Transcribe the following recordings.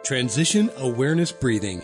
Transition Awareness Breathing.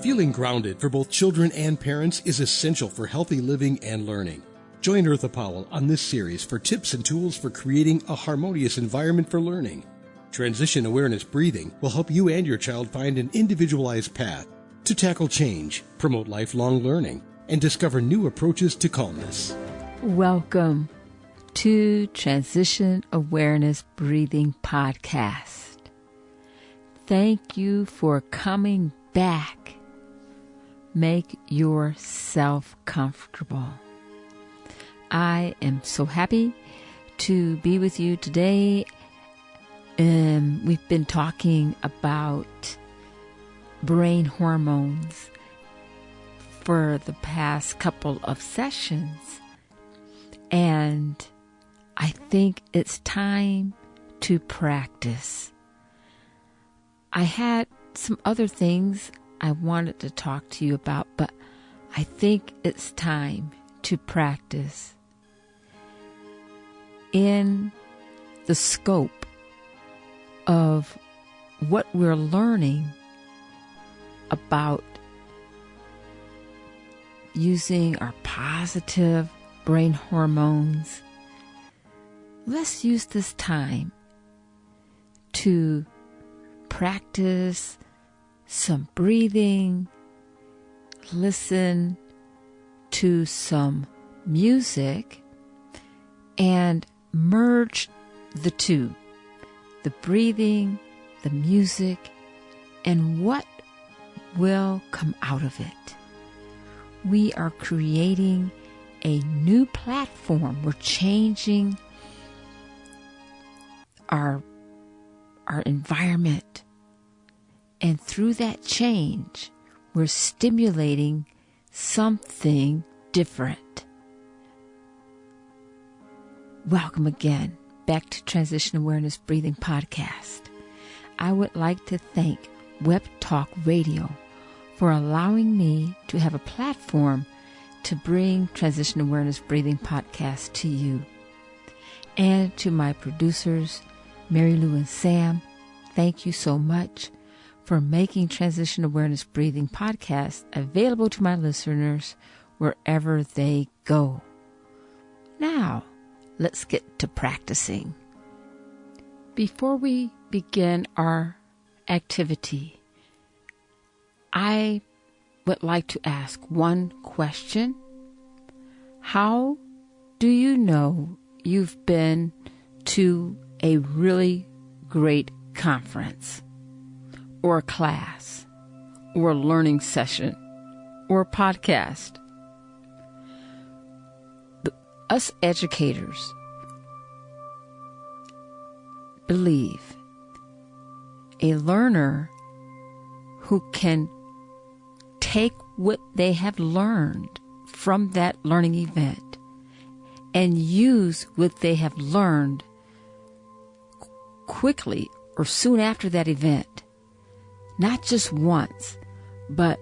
Feeling grounded for both children and parents is essential for healthy living and learning. Join Eartha Powell on this series for tips and tools for creating a harmonious environment for learning. Transition Awareness Breathing will help you and your child find an individualized path to tackle change, promote lifelong learning, and discover new approaches to calmness. Welcome to Transition Awareness Breathing Podcast. Thank you for coming back. Make yourself comfortable. I am so happy to be with you today. We've been talking about brain hormones for the past couple of sessions. And I think it's time to practice. I had some other things I wanted to talk to you about, but I think it's time to practice in the scope of what we're learning about using our positive brain hormones. Let's use this time to practice some breathing, listen to some music, and merge the two, the breathing, the music, and what will come out of it. We are creating a new platform. We're changing our environment. And through that change, we're stimulating something different. Welcome again back to Transition Awareness Breathing Podcast. I would like to thank Web Talk Radio for allowing me to have a platform to bring Transition Awareness Breathing Podcast to you. And to my producers, Mary Lou and Sam, thank you so much for making Transition Awareness Breathing Podcast available to my listeners wherever they go. Now, let's get to practicing. Before we begin our activity, I would like to ask one question. How do you know you've been to a really great conference, or a class, or a learning session, or a podcast? Us educators believe a learner who can take what they have learned from that learning event and use what they have learned quickly or soon after that event, not just once, but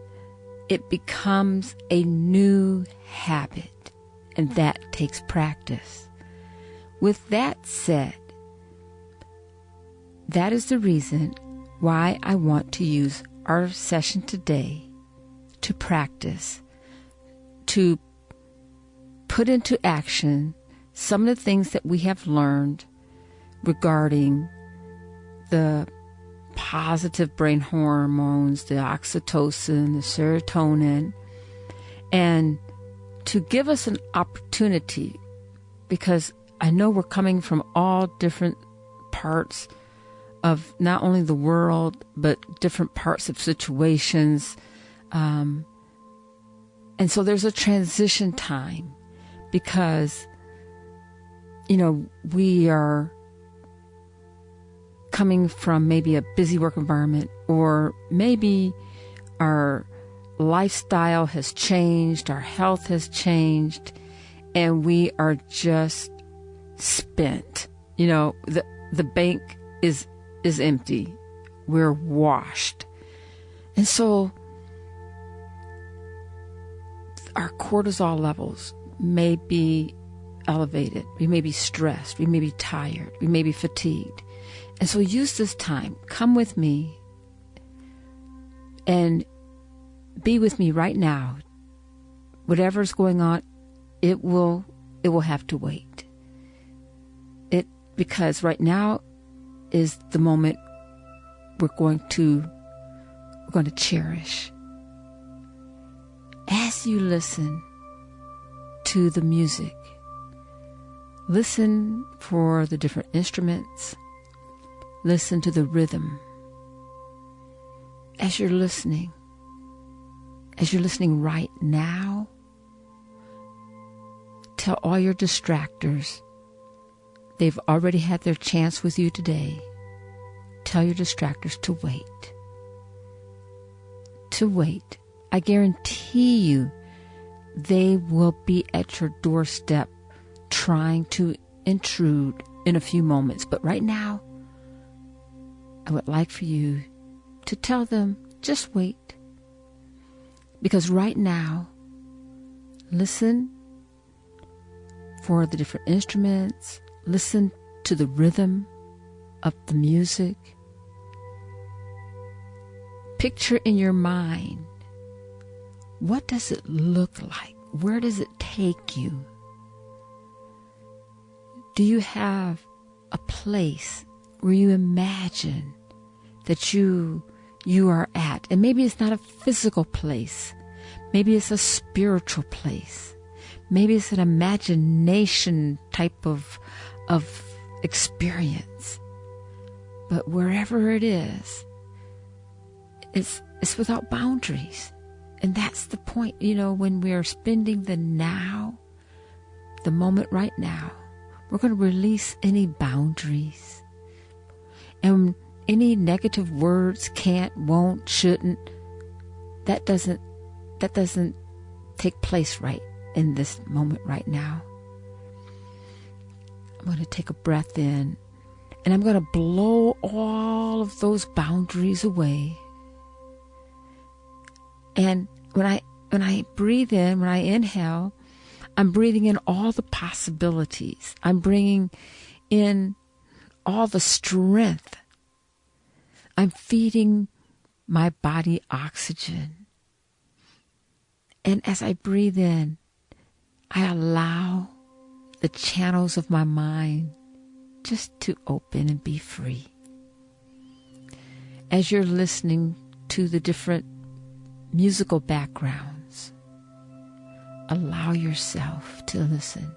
it becomes a new habit, and that takes practice. With that said, that is the reason why I want to use our session today to practice, to put into action some of the things that we have learned regarding the positive brain hormones, the oxytocin, the serotonin, and to give us an opportunity, because I know we're coming from all different parts of not only the world, but different parts of situations. And so there's a transition time because, we are coming from maybe a busy work environment, or maybe our lifestyle has changed, our health has changed, and we are just spent. The bank is empty. We're washed. And so our cortisol levels may be elevated. We may be stressed. We may be tired. We may be fatigued. And so use this time. Come with me and be with me right now. Whatever's going on, it will have to wait. Because right now is the moment we're going to cherish. As you listen to the music, listen for the different instruments, listen to the rhythm. As you're listening right now, tell all your distractors, they've already had their chance with you today. Tell your distractors to wait. To wait. I guarantee you they will be at your doorstep trying to intrude in a few moments. But right now, I would like for you to tell them, just wait. Because right now, listen for the different instruments. Listen to the rhythm of the music. Picture in your mind, what does it look like? Where does it take you? Do you have a place where you imagine that you are at? And maybe it's not a physical place. Maybe it's a spiritual place. Maybe it's an imagination type of experience. But wherever it is, it's without boundaries. And that's the point, when we're spending the now, the moment right now, we're going to release any boundaries. And any negative words, can't, won't, shouldn't, that doesn't take place right in this moment right now. I'm going to take a breath in, and I'm going to blow all of those boundaries away. And when I breathe in, when I inhale, I'm breathing in all the possibilities. I'm bringing in all the strength. I'm feeding my body oxygen. And as I breathe in, I allow the channels of my mind just to open and be free. As you're listening to the different musical backgrounds, allow yourself to listen.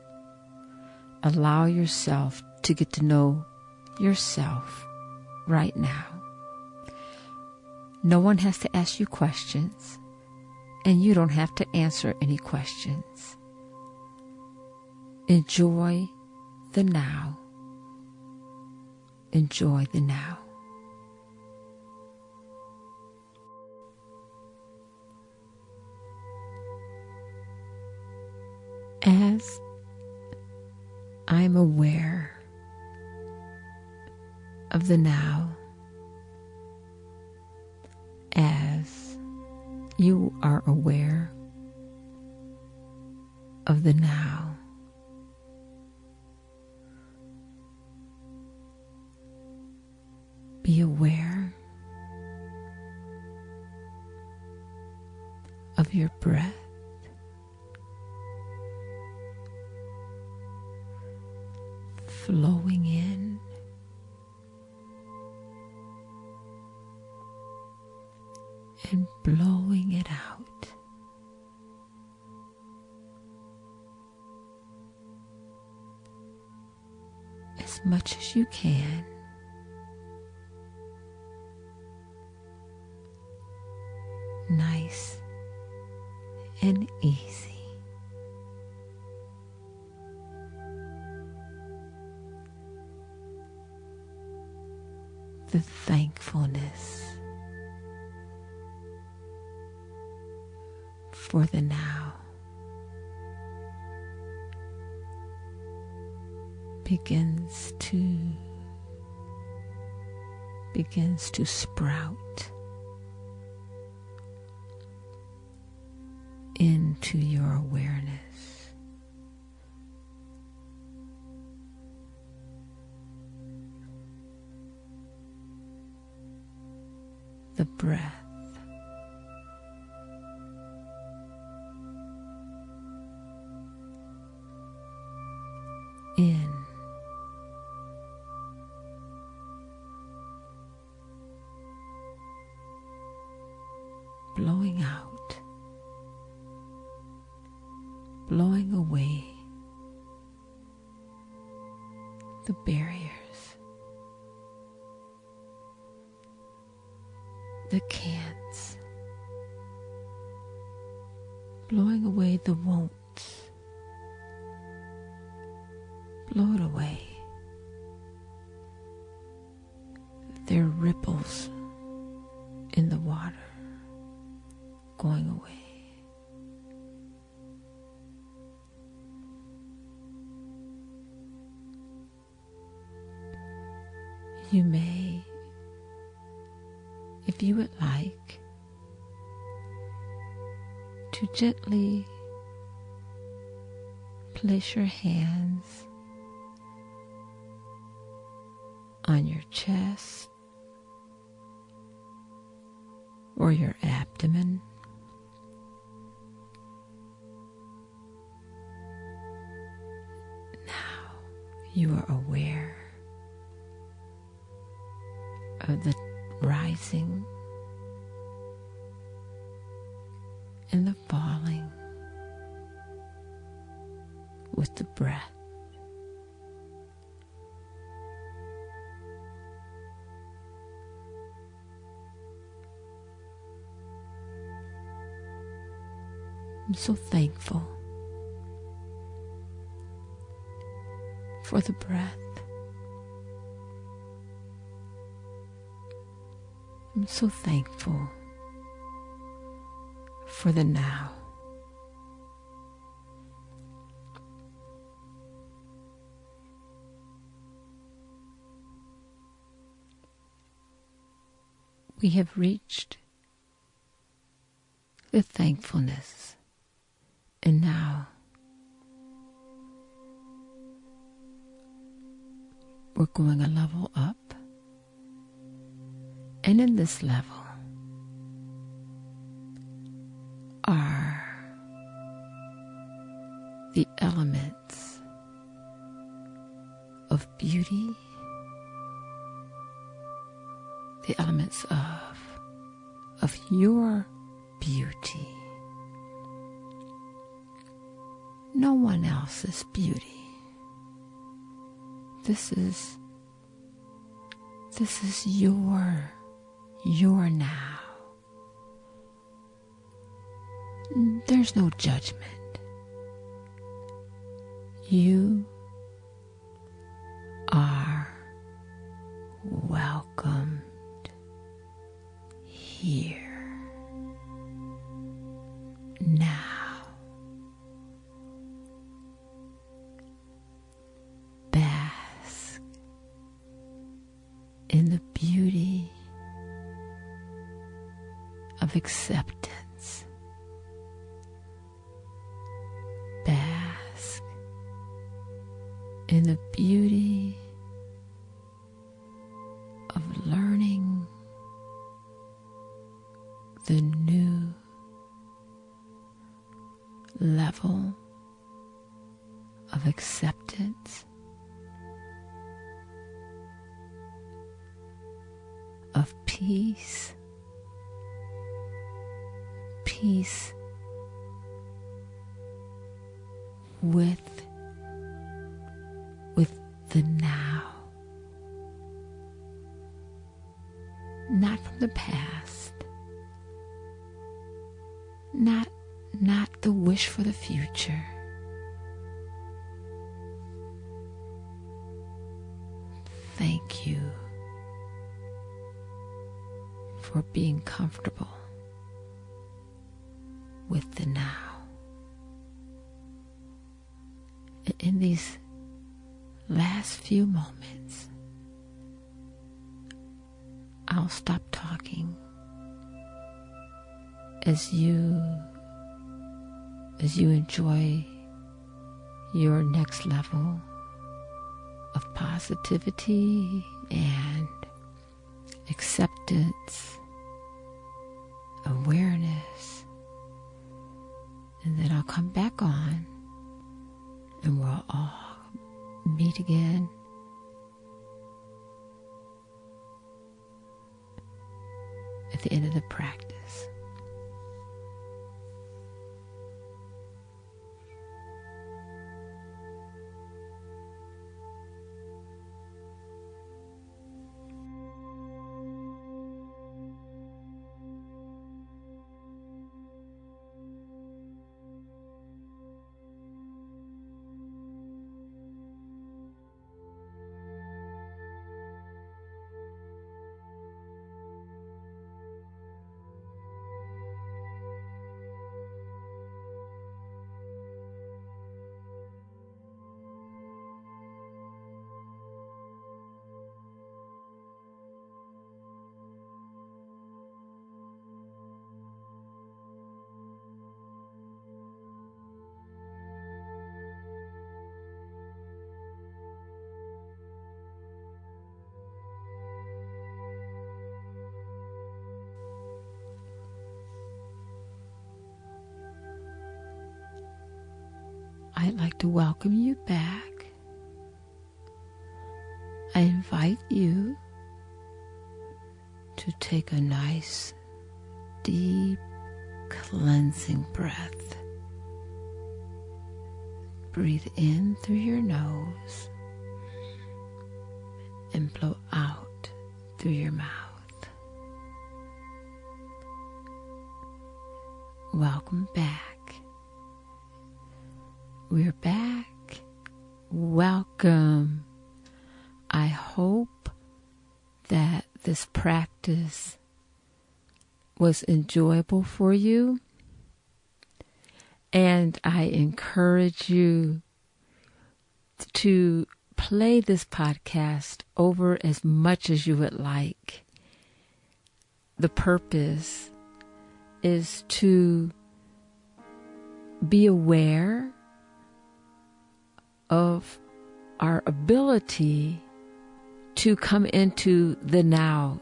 Allow yourself to get to know yourself right now. No one has to ask you questions, and you don't have to answer any questions. Enjoy the now. Enjoy the now. As I'm aware of the now, as you are aware of the now, be aware of your breath. Flowing in and blowing it out. As much as you can. Nice and easy. The thankfulness for the now begins to sprout into your awareness. The breath blowing out, blowing away the barriers, the can'ts, blowing away the won'ts. Blow it away. There are ripples in the water going away. You may, if you would like, to gently place your hands on your chest or your abdomen. Now you are aware of the rising and the falling with the breath. I'm so thankful for the breath. I'm so thankful for the now. We have reached the thankfulness, and now we're going a level up. And in this level are the elements of beauty, the elements of your beauty. No one else's beauty. This is your now. There's no judgment. You are welcomed here now. Bask in the beauty of acceptance. Bask in the beauty of learning the new level of acceptance, of peace, peace with the now, not from the past, not the wish for the future. Thank you for being comfortable with the now. In these last few moments, I'll stop talking as you enjoy your next level of positivity and acceptance, awareness, and then I'll come back on and we'll all meet again at the end of the practice. I'd like to welcome you back. I invite you to take a nice, deep, cleansing breath. Breathe in through your nose and blow out through your mouth. Welcome back. We're back. Welcome. I hope that this practice was enjoyable for you, and I encourage you to play this podcast over as much as you would like. The purpose is to be aware of our ability to come into the now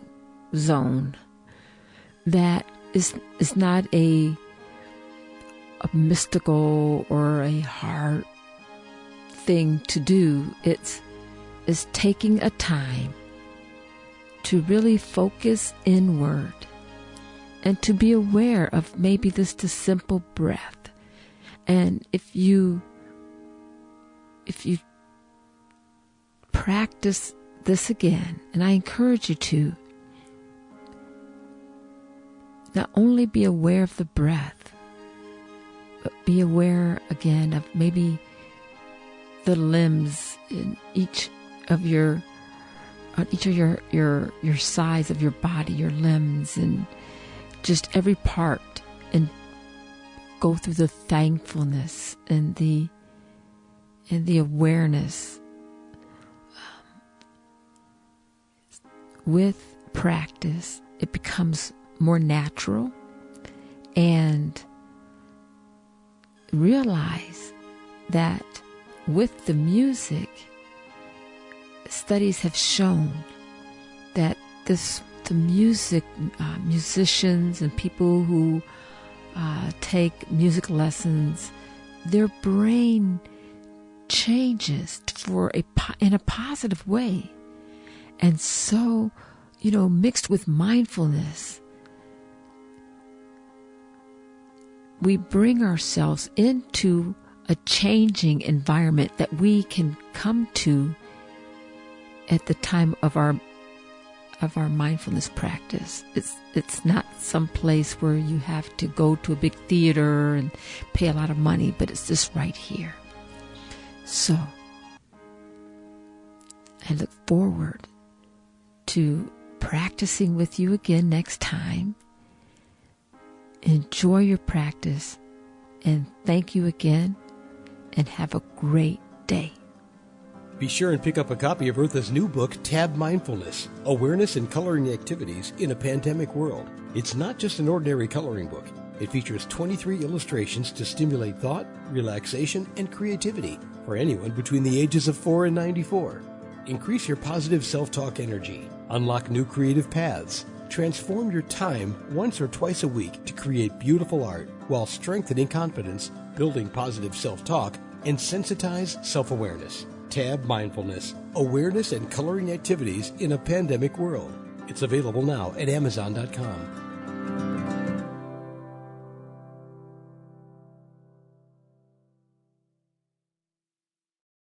zone. That is not a mystical or a hard thing to do. It's taking a time to really focus inward and to be aware of maybe the simple breath. And if you practice this again, and I encourage you to, not only be aware of the breath, but be aware again of maybe the limbs in each of your sides of your body, your limbs, and just every part, and go through the thankfulness and the awareness. With practice, it becomes more natural, and realize that with the music, studies have shown that the music, musicians and people who take music lessons, their brain changes in a positive way. And so, mixed with mindfulness, we bring ourselves into a changing environment that we can come to at the time of our mindfulness practice. It's not some place where you have to go to a big theater and pay a lot of money, but it's just right here. So I look forward to practicing with you again next time. Enjoy your practice, and thank you again, and have a great day. Be sure and pick up a copy of Eartha's new book, Tab Mindfulness, Awareness and Coloring Activities in a Pandemic World. It's not just an ordinary coloring book. It features 23 illustrations to stimulate thought, relaxation, and creativity for anyone between the ages of 4 and 94. Increase your positive self-talk energy, unlock new creative paths, transform your time once or twice a week to create beautiful art while strengthening confidence, building positive self-talk, and sensitize self-awareness. Tab Mindfulness, Awareness and Coloring Activities in a Pandemic World. It's available now at Amazon.com.